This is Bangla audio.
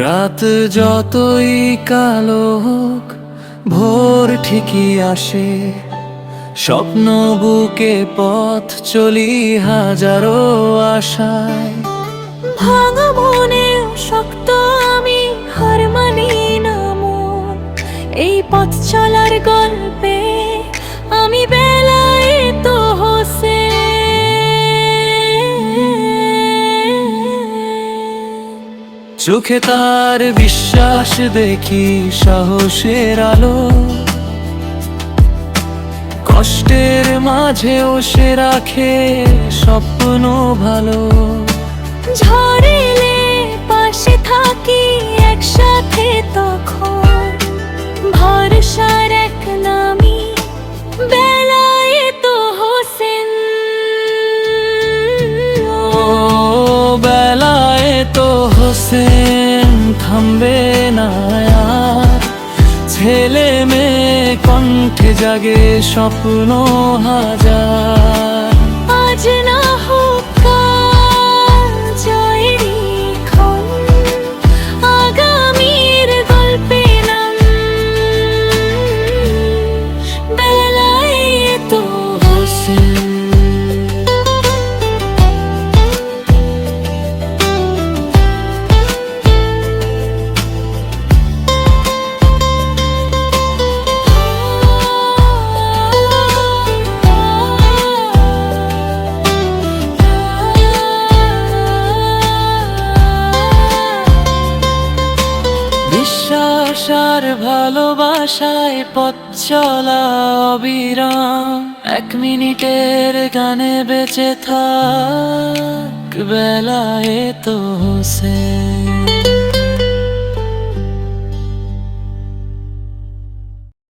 রাত যতই কালো হোক, ভোর ঠিকই আসে। স্বপ্ন বুকে পথ চলি হাজারো আশায়। ভাঙা মনে শক্ত আমি, হার মানি না মন। এই পথ চলার গল্পে আমি বেলায়েত হোসেন। চোখে তার বিশ্বাস দেখি, সাহসের আলো। কষ্টের মাঝেও সে রাখে স্বপ্ন ভালো। ঝড় এলে পাশে থাকি একসাথে তখন, ভরসার এক নামি বেলায়েত হোসেন। ও বেলায়েত হোসেন থামবে না আর। ছেলে মেয়ে কণ্ঠে জাগে স্বপ্ন হাজার। আজ না হোক কাল জয়েরই ক্ষণ, আগামীর গল্পে নাম বেলায়েত হোসেন। বিশ্বাস আর ভালোবাসায় পথ চলা অবিরাম। এক মিনিটের গানে বেঁচে থাক বেলায়েত হোসেন।